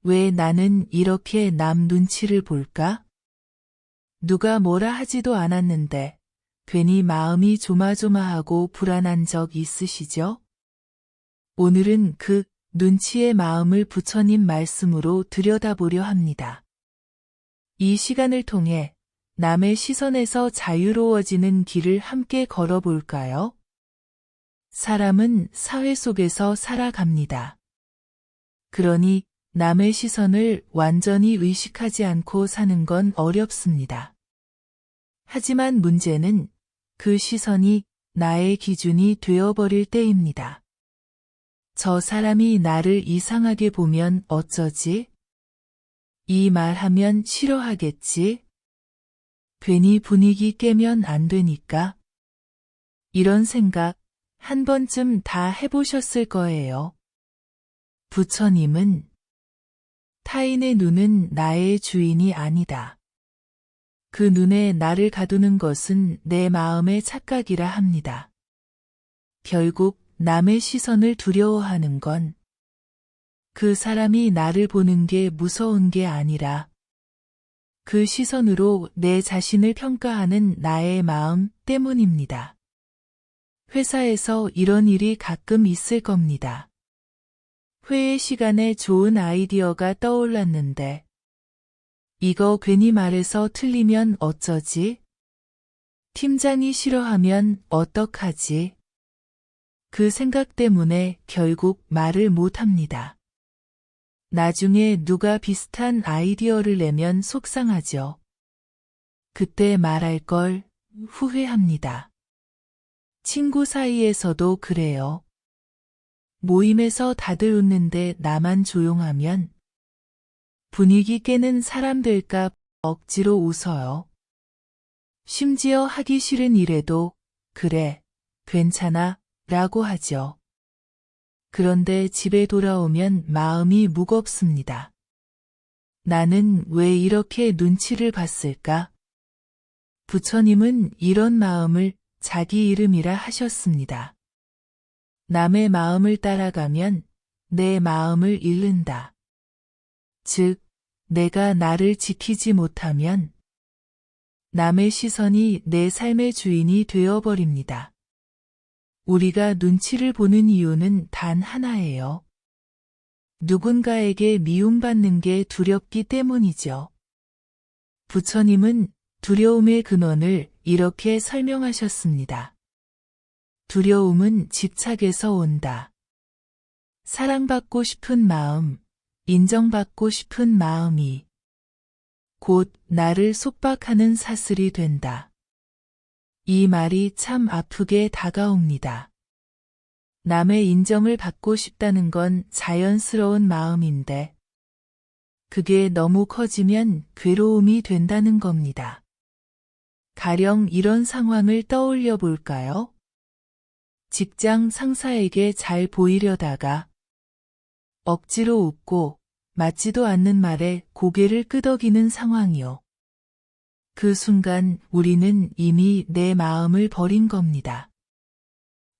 왜 나는 이렇게 남 눈치를 볼까? 누가 뭐라 하지도 않았는데 괜히 마음이 조마조마하고 불안한 적 있으시죠? 오늘은 그 눈치의 마음을 부처님 말씀으로 들여다보려 합니다. 이 시간을 통해 남의 시선에서 자유로워지는 길을 함께 걸어볼까요? 사람은 사회 속에서 살아갑니다. 그러니 남의 시선을 완전히 의식하지 않고 사는 건 어렵습니다. 하지만 문제는 그 시선이 나의 기준이 되어버릴 때입니다. 저 사람이 나를 이상하게 보면 어쩌지? 이 말하면 싫어하겠지? 괜히 분위기 깨면 안 되니까? 이런 생각 한 번쯤 다 해보셨을 거예요. 부처님은 타인의 눈은 나의 주인이 아니다. 그 눈에 나를 가두는 것은 내 마음의 착각이라 합니다. 결국 남의 시선을 두려워하는 건 그 사람이 나를 보는 게 무서운 게 아니라 그 시선으로 내 자신을 평가하는 나의 마음 때문입니다. 회사에서 이런 일이 가끔 있을 겁니다. 회의 시간에 좋은 아이디어가 떠올랐는데 이거 괜히 말해서 틀리면 어쩌지? 팀장이 싫어하면 어떡하지? 그 생각 때문에 결국 말을 못합니다. 나중에 누가 비슷한 아이디어를 내면 속상하죠. 그때 말할 걸 후회합니다. 친구 사이에서도 그래요. 모임에서 다들 웃는데 나만 조용하면 분위기 깨는 사람 될까 억지로 웃어요. 심지어 하기 싫은 일에도 그래, 괜찮아 라고 하죠. 그런데 집에 돌아오면 마음이 무겁습니다. 나는 왜 이렇게 눈치를 봤을까? 부처님은 이런 마음을 자기 이름이라 하셨습니다. 남의 마음을 따라가면 내 마음을 잃는다. 즉, 내가 나를 지키지 못하면 남의 시선이 내 삶의 주인이 되어버립니다. 우리가 눈치를 보는 이유는 단 하나예요. 누군가에게 미움받는 게 두렵기 때문이죠. 부처님은 두려움의 근원을 이렇게 설명하셨습니다. 두려움은 집착에서 온다. 사랑받고 싶은 마음, 인정받고 싶은 마음이 곧 나를 속박하는 사슬이 된다. 이 말이 참 아프게 다가옵니다. 남의 인정을 받고 싶다는 건 자연스러운 마음인데 그게 너무 커지면 괴로움이 된다는 겁니다. 가령 이런 상황을 떠올려 볼까요? 직장 상사에게 잘 보이려다가 억지로 웃고 맞지도 않는 말에 고개를 끄덕이는 상황이요. 그 순간 우리는 이미 내 마음을 버린 겁니다.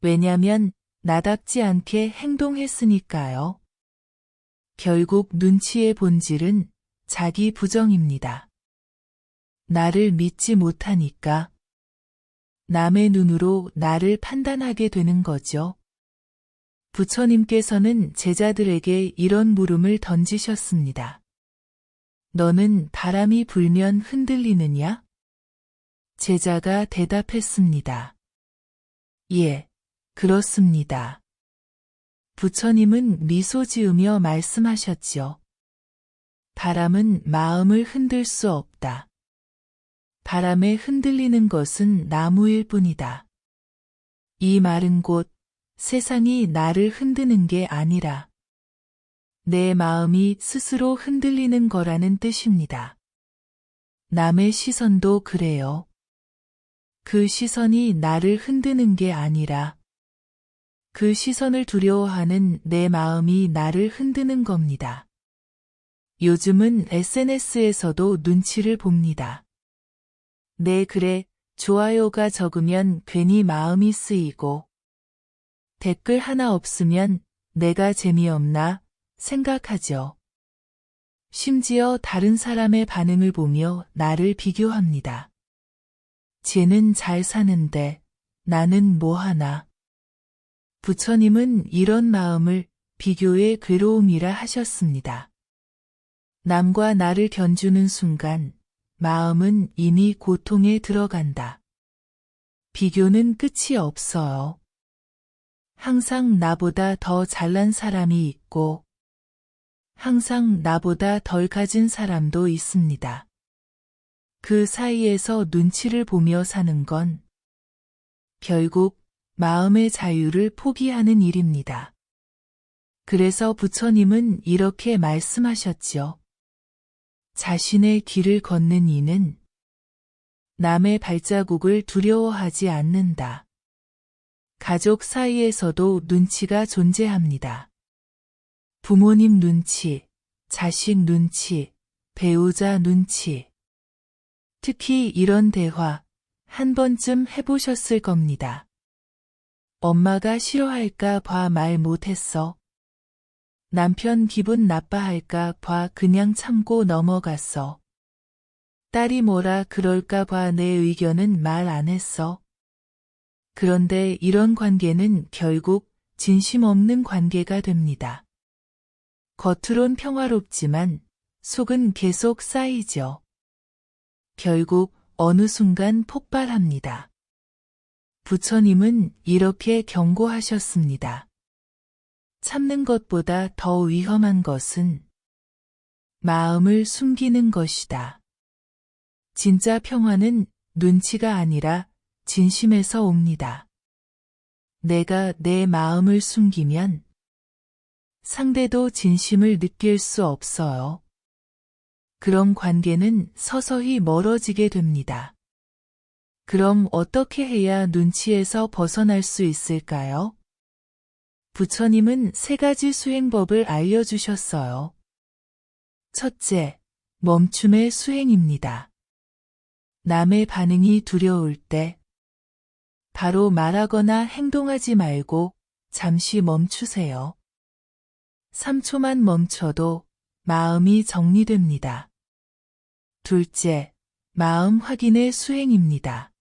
왜냐면 나답지 않게 행동했으니까요. 결국 눈치의 본질은 자기 부정입니다. 나를 믿지 못하니까 남의 눈으로 나를 판단하게 되는 거죠. 부처님께서는 제자들에게 이런 물음을 던지셨습니다. 너는 바람이 불면 흔들리느냐? 제자가 대답했습니다. 예, 그렇습니다. 부처님은 미소 지으며 말씀하셨지요. 바람은 마음을 흔들 수 없다. 바람에 흔들리는 것은 나무일 뿐이다. 이 말은 곧 세상이 나를 흔드는 게 아니라 내 마음이 스스로 흔들리는 거라는 뜻입니다. 남의 시선도 그래요. 그 시선이 나를 흔드는 게 아니라 그 시선을 두려워하는 내 마음이 나를 흔드는 겁니다. 요즘은 SNS에서도 눈치를 봅니다. 내 글에 좋아요가 적으면 괜히 마음이 쓰이고 댓글 하나 없으면 내가 재미없나 생각하죠. 심지어 다른 사람의 반응을 보며 나를 비교합니다. 쟤는 잘 사는데 나는 뭐 하나. 부처님은 이런 마음을 비교의 괴로움이라 하셨습니다. 남과 나를 견주는 순간 마음은 이미 고통에 들어간다. 비교는 끝이 없어요. 항상 나보다 더 잘난 사람이 있고 항상 나보다 덜 가진 사람도 있습니다. 그 사이에서 눈치를 보며 사는 건 결국 마음의 자유를 포기하는 일입니다. 그래서 부처님은 이렇게 말씀하셨지요. 자신의 길을 걷는 이는 남의 발자국을 두려워하지 않는다. 가족 사이에서도 눈치가 존재합니다. 부모님 눈치, 자식 눈치, 배우자 눈치. 특히 이런 대화 한 번쯤 해보셨을 겁니다. 엄마가 싫어할까 봐 말 못했어. 남편 기분 나빠할까 봐 그냥 참고 넘어갔어. 딸이 뭐라 그럴까 봐 내 의견은 말 안 했어. 그런데 이런 관계는 결국 진심 없는 관계가 됩니다. 겉으론 평화롭지만 속은 계속 쌓이죠. 결국 어느 순간 폭발합니다. 부처님은 이렇게 경고하셨습니다. 참는 것보다 더 위험한 것은 마음을 숨기는 것이다. 진짜 평화는 눈치가 아니라 진심에서 옵니다. 내가 내 마음을 숨기면 상대도 진심을 느낄 수 없어요. 그럼 관계는 서서히 멀어지게 됩니다. 그럼 어떻게 해야 눈치에서 벗어날 수 있을까요? 부처님은 3가지 수행법을 알려주셨어요. 첫째, 멈춤의 수행입니다. 남의 반응이 두려울 때 바로 말하거나 행동하지 말고 잠시 멈추세요. 3초만 멈춰도 마음이 정리됩니다. 둘째, 마음 확인의 수행입니다.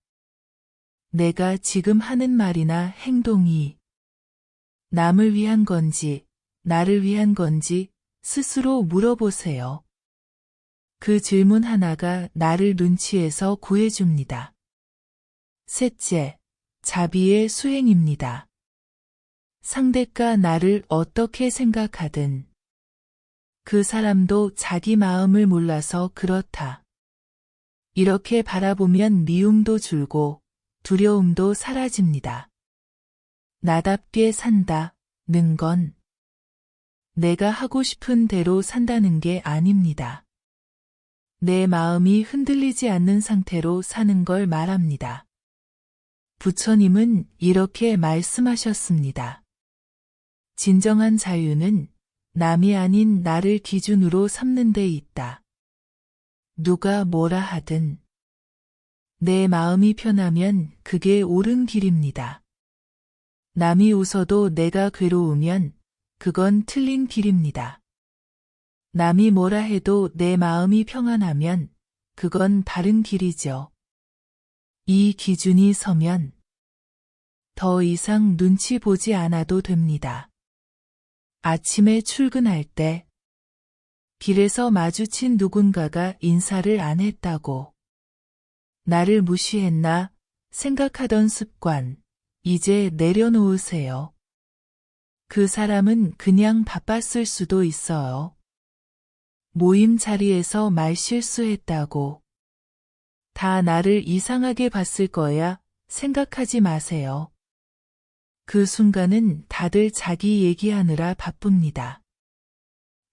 내가 지금 하는 말이나 행동이 남을 위한 건지, 나를 위한 건지 스스로 물어보세요. 그 질문 하나가 나를 눈치에서 구해줍니다. 셋째, 자비의 수행입니다. 상대가 나를 어떻게 생각하든 그 사람도 자기 마음을 몰라서 그렇다. 이렇게 바라보면 미움도 줄고 두려움도 사라집니다. 나답게 산다는 건 내가 하고 싶은 대로 산다는 게 아닙니다. 내 마음이 흔들리지 않는 상태로 사는 걸 말합니다. 부처님은 이렇게 말씀하셨습니다. 진정한 자유는 남이 아닌 나를 기준으로 삼는 데 있다. 누가 뭐라 하든 내 마음이 편하면 그게 옳은 길입니다. 남이 웃어도 내가 괴로우면 그건 틀린 길입니다. 남이 뭐라 해도 내 마음이 평안하면 그건 바른 길이죠. 이 기준이 서면 더 이상 눈치 보지 않아도 됩니다. 아침에 출근할 때 길에서 마주친 누군가가 인사를 안 했다고 나를 무시했나 생각하던 습관 이제 내려놓으세요. 그 사람은 그냥 바빴을 수도 있어요. 모임 자리에서 말 실수했다고 다 나를 이상하게 봤을 거야 생각하지 마세요. 그 순간은 다들 자기 얘기하느라 바쁩니다.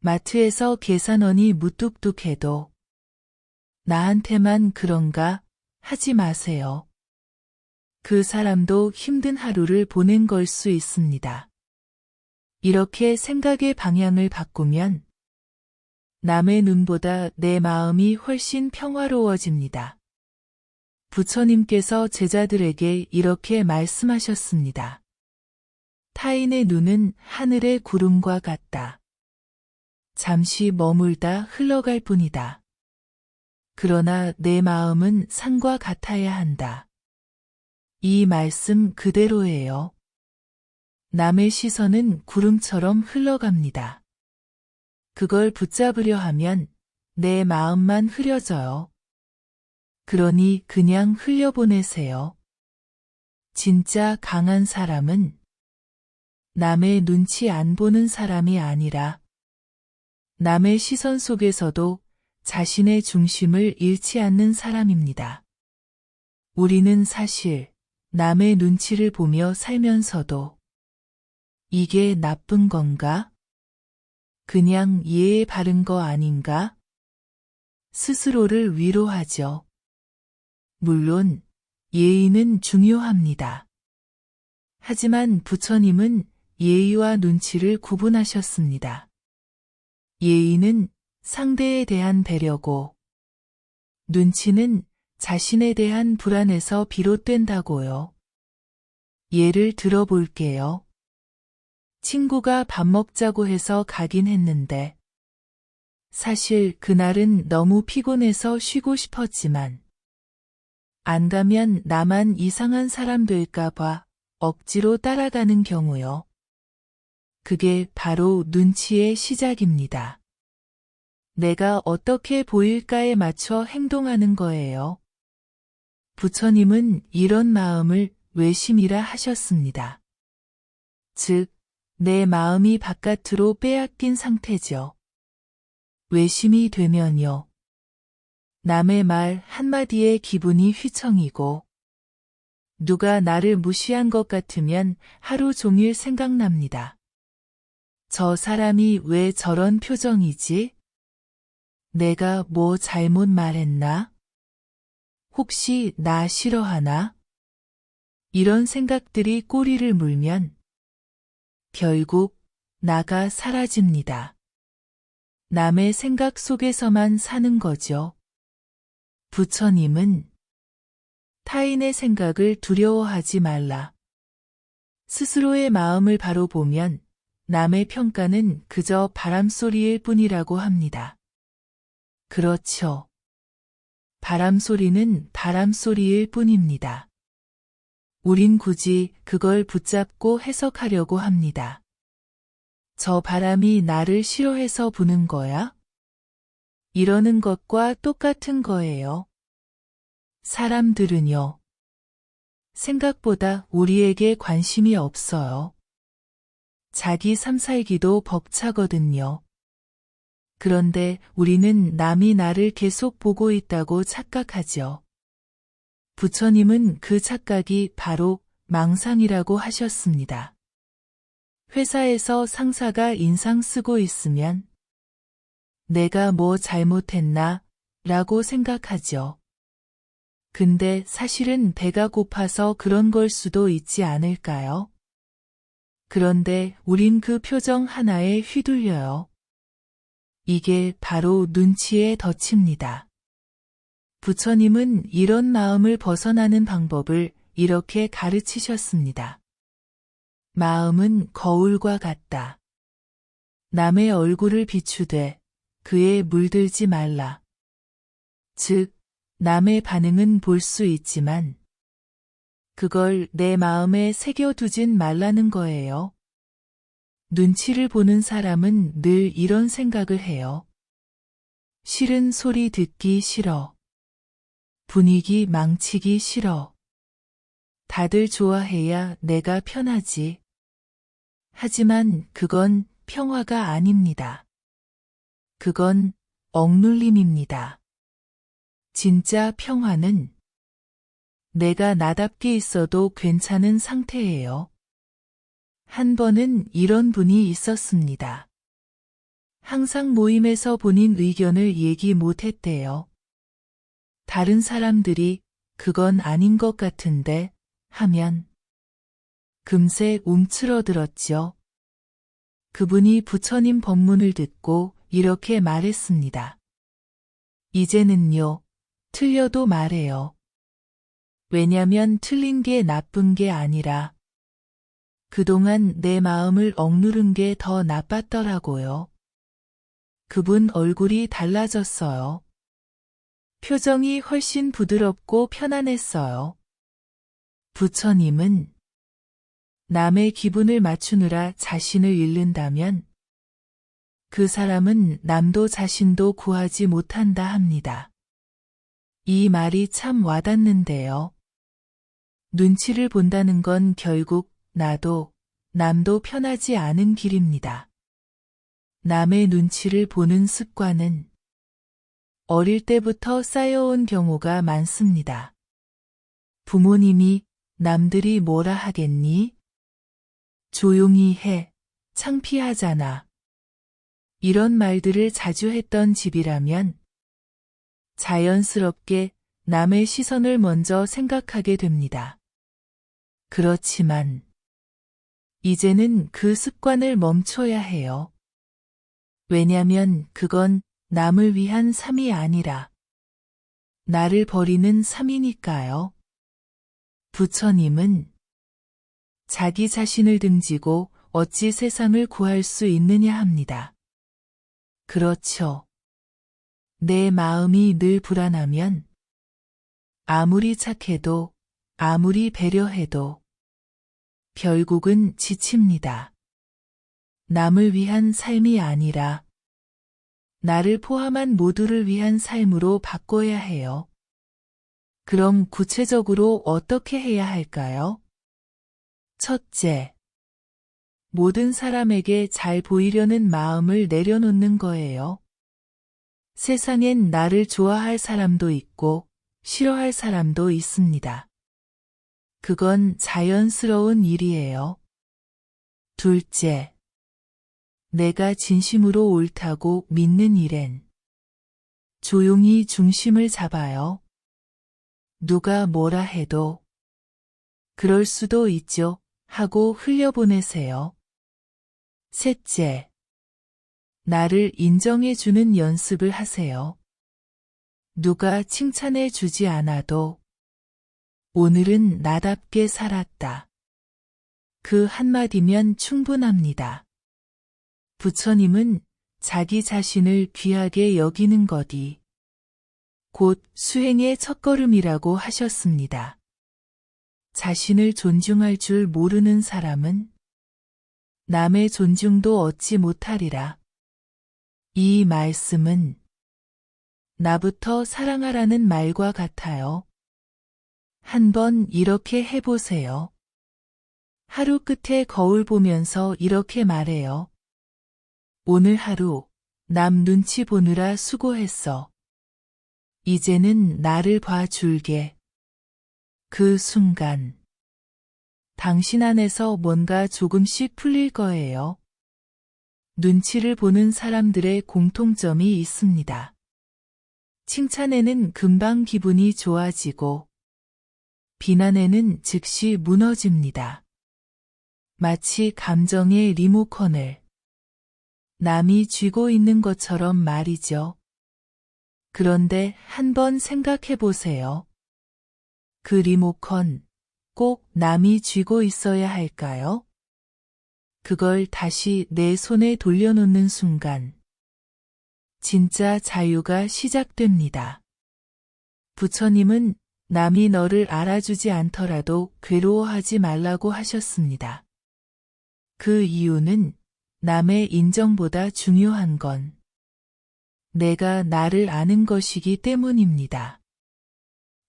마트에서 계산원이 무뚝뚝해도 나한테만 그런가 하지 마세요. 그 사람도 힘든 하루를 보낸 걸 수 있습니다. 이렇게 생각의 방향을 바꾸면 남의 눈보다 내 마음이 훨씬 평화로워집니다. 부처님께서 제자들에게 이렇게 말씀하셨습니다. 타인의 눈은 하늘의 구름과 같다. 잠시 머물다 흘러갈 뿐이다. 그러나 내 마음은 산과 같아야 한다. 이 말씀 그대로예요. 남의 시선은 구름처럼 흘러갑니다. 그걸 붙잡으려 하면 내 마음만 흐려져요. 그러니 그냥 흘려보내세요. 진짜 강한 사람은 남의 눈치 안 보는 사람이 아니라 남의 시선 속에서도 자신의 중심을 잃지 않는 사람입니다. 우리는 사실 남의 눈치를 보며 살면서도 이게 나쁜 건가? 그냥 예의 바른 거 아닌가? 스스로를 위로하죠. 물론 예의는 중요합니다. 하지만 부처님은 예의와 눈치를 구분하셨습니다. 예의는 상대에 대한 배려고 눈치는 자신에 대한 불안에서 비롯된다고요. 예를 들어볼게요. 친구가 밥 먹자고 해서 가긴 했는데 사실 그날은 너무 피곤해서 쉬고 싶었지만 안 가면 나만 이상한 사람 될까봐 억지로 따라가는 경우요. 그게 바로 눈치의 시작입니다. 내가 어떻게 보일까에 맞춰 행동하는 거예요. 부처님은 이런 마음을 외심이라 하셨습니다. 즉, 내 마음이 바깥으로 빼앗긴 상태죠. 외심이 되면요. 남의 말 한마디에 기분이 휘청이고 누가 나를 무시한 것 같으면 하루 종일 생각납니다. 저 사람이 왜 저런 표정이지? 내가 뭐 잘못 말했나? 혹시 나 싫어하나? 이런 생각들이 꼬리를 물면 결국 나가 사라집니다. 남의 생각 속에서만 사는 거죠. 부처님은 타인의 생각을 두려워하지 말라. 스스로의 마음을 바로 보면 남의 평가는 그저 바람소리일 뿐이라고 합니다. 그렇죠. 바람소리는 바람소리일 뿐입니다. 우린 굳이 그걸 붙잡고 해석하려고 합니다. 저 바람이 나를 싫어해서 부는 거야? 이러는 것과 똑같은 거예요. 사람들은요. 생각보다 우리에게 관심이 없어요. 자기 삶 살기도 벅차거든요. 그런데 우리는 남이 나를 계속 보고 있다고 착각하죠. 부처님은 그 착각이 바로 망상이라고 하셨습니다. 회사에서 상사가 인상 쓰고 있으면 내가 뭐 잘못했나? 라고 생각하죠. 근데 사실은 배가 고파서 그런 걸 수도 있지 않을까요? 그런데 우린 그 표정 하나에 휘둘려요. 이게 바로 눈치의 덫입니다. 부처님은 이런 마음을 벗어나는 방법을 이렇게 가르치셨습니다. 마음은 거울과 같다. 남의 얼굴을 비추되 그에 물들지 말라. 즉, 남의 반응은 볼 수 있지만 그걸 내 마음에 새겨두진 말라는 거예요. 눈치를 보는 사람은 늘 이런 생각을 해요. 싫은 소리 듣기 싫어. 분위기 망치기 싫어. 다들 좋아해야 내가 편하지. 하지만 그건 평화가 아닙니다. 그건 억눌림입니다. 진짜 평화는 내가 나답게 있어도 괜찮은 상태예요. 한 번은 이런 분이 있었습니다. 항상 모임에서 본인 의견을 얘기 못했대요. 다른 사람들이 그건 아닌 것 같은데 하면 금세 움츠러들었죠. 그분이 부처님 법문을 듣고 이렇게 말했습니다. 이제는요, 틀려도 말해요. 왜냐면 틀린 게 나쁜 게 아니라 그동안 내 마음을 억누른 게 더 나빴더라고요. 그분 얼굴이 달라졌어요. 표정이 훨씬 부드럽고 편안했어요. 부처님은 남의 기분을 맞추느라 자신을 잃는다면 그 사람은 남도 자신도 구하지 못한다 합니다. 이 말이 참 와닿는데요. 눈치를 본다는 건 결국 나도 남도 편하지 않은 길입니다. 남의 눈치를 보는 습관은 어릴 때부터 쌓여온 경우가 많습니다. 부모님이 남들이 뭐라 하겠니? 조용히 해. 창피하잖아. 이런 말들을 자주 했던 집이라면 자연스럽게 남의 시선을 먼저 생각하게 됩니다. 그렇지만 이제는 그 습관을 멈춰야 해요. 왜냐면 그건 남을 위한 삶이 아니라 나를 버리는 삶이니까요. 부처님은 자기 자신을 등지고 어찌 세상을 구할 수 있느냐 합니다. 그렇죠. 내 마음이 늘 불안하면 아무리 착해도 아무리 배려해도 결국은 지칩니다. 남을 위한 삶이 아니라 나를 포함한 모두를 위한 삶으로 바꿔야 해요. 그럼 구체적으로 어떻게 해야 할까요? 첫째, 모든 사람에게 잘 보이려는 마음을 내려놓는 거예요. 세상엔 나를 좋아할 사람도 있고 싫어할 사람도 있습니다. 그건 자연스러운 일이에요. 둘째, 내가 진심으로 옳다고 믿는 일엔 조용히 중심을 잡아요. 누가 뭐라 해도 그럴 수도 있죠 하고 흘려보내세요. 셋째, 나를 인정해주는 연습을 하세요. 누가 칭찬해주지 않아도 오늘은 나답게 살았다. 그 한마디면 충분합니다. 부처님은 자기 자신을 귀하게 여기는 것이 곧 수행의 첫걸음이라고 하셨습니다. 자신을 존중할 줄 모르는 사람은 남의 존중도 얻지 못하리라. 이 말씀은 나부터 사랑하라는 말과 같아요. 한번 이렇게 해보세요. 하루 끝에 거울 보면서 이렇게 말해요. 오늘 하루 남 눈치 보느라 수고했어. 이제는 나를 봐줄게. 그 순간 당신 안에서 뭔가 조금씩 풀릴 거예요. 눈치를 보는 사람들의 공통점이 있습니다. 칭찬에는 금방 기분이 좋아지고 비난에는 즉시 무너집니다. 마치 감정의 리모컨을 남이 쥐고 있는 것처럼 말이죠. 그런데 한번 생각해 보세요. 그 리모컨 꼭 남이 쥐고 있어야 할까요? 그걸 다시 내 손에 돌려놓는 순간 진짜 자유가 시작됩니다. 부처님은 남이 너를 알아주지 않더라도 괴로워하지 말라고 하셨습니다. 그 이유는 남의 인정보다 중요한 건 내가 나를 아는 것이기 때문입니다.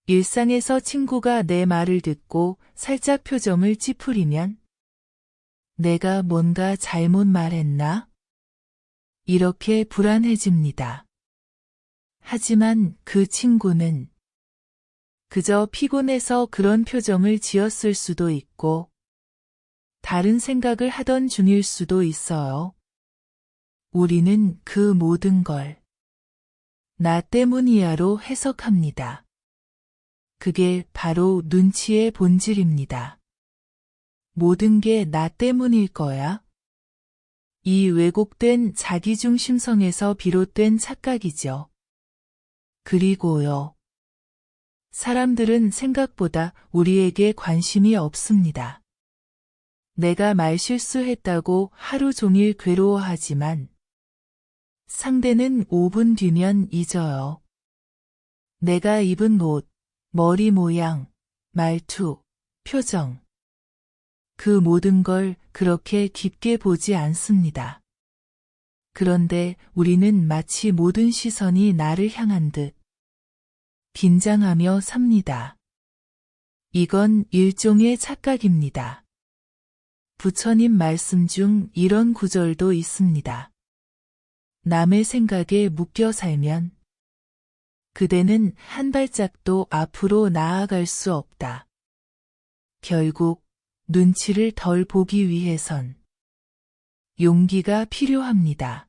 일상에서 친구가 내 말을 듣고 살짝 표정을 찌푸리면 내가 뭔가 잘못 말했나? 이렇게 불안해집니다. 하지만 그 친구는 그저 피곤해서 그런 표정을 지었을 수도 있고 다른 생각을 하던 중일 수도 있어요. 우리는 그 모든 걸 나 때문이야로 해석합니다. 그게 바로 눈치의 본질입니다. 모든 게 나 때문일 거야. 이 왜곡된 자기중심성에서 비롯된 착각이죠. 그리고요. 사람들은 생각보다 우리에게 관심이 없습니다. 내가 말실수했다고 하루 종일 괴로워하지만 상대는 5분 뒤면 잊어요. 내가 입은 옷, 머리 모양, 말투, 표정. 그 모든 걸 그렇게 깊게 보지 않습니다. 그런데 우리는 마치 모든 시선이 나를 향한 듯 긴장하며 삽니다. 이건 일종의 착각입니다. 부처님 말씀 중 이런 구절도 있습니다. 남의 생각에 묶여 살면 그대는 한 발짝도 앞으로 나아갈 수 없다. 결국 눈치를 덜 보기 위해선 용기가 필요합니다.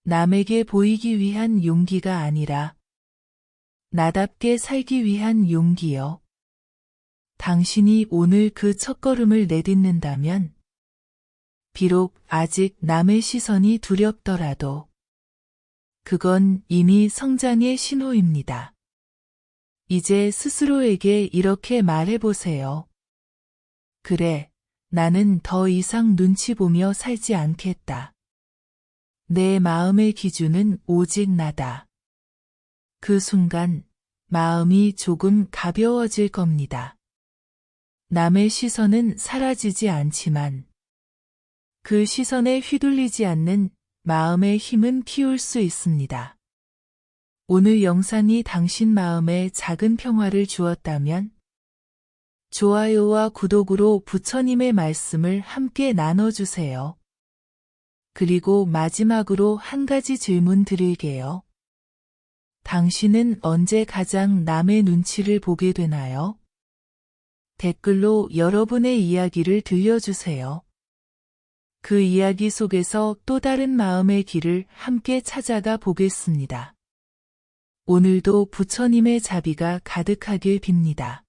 남에게 보이기 위한 용기가 아니라 나답게 살기 위한 용기요. 당신이 오늘 그 첫걸음을 내딛는다면 비록 아직 남의 시선이 두렵더라도 그건 이미 성장의 신호입니다. 이제 스스로에게 이렇게 말해보세요. 그래, 나는 더 이상 눈치 보며 살지 않겠다. 내 마음의 기준은 오직 나다. 그 순간 마음이 조금 가벼워질 겁니다. 남의 시선은 사라지지 않지만 그 시선에 휘둘리지 않는 마음의 힘은 키울 수 있습니다. 오늘 영상이 당신 마음에 작은 평화를 주었다면 좋아요와 구독으로 부처님의 말씀을 함께 나눠주세요. 그리고 마지막으로 한 가지 질문 드릴게요. 당신은 언제 가장 남의 눈치를 보게 되나요? 댓글로 여러분의 이야기를 들려주세요. 그 이야기 속에서 또 다른 마음의 길을 함께 찾아가 보겠습니다. 오늘도 부처님의 자비가 가득하길 빕니다.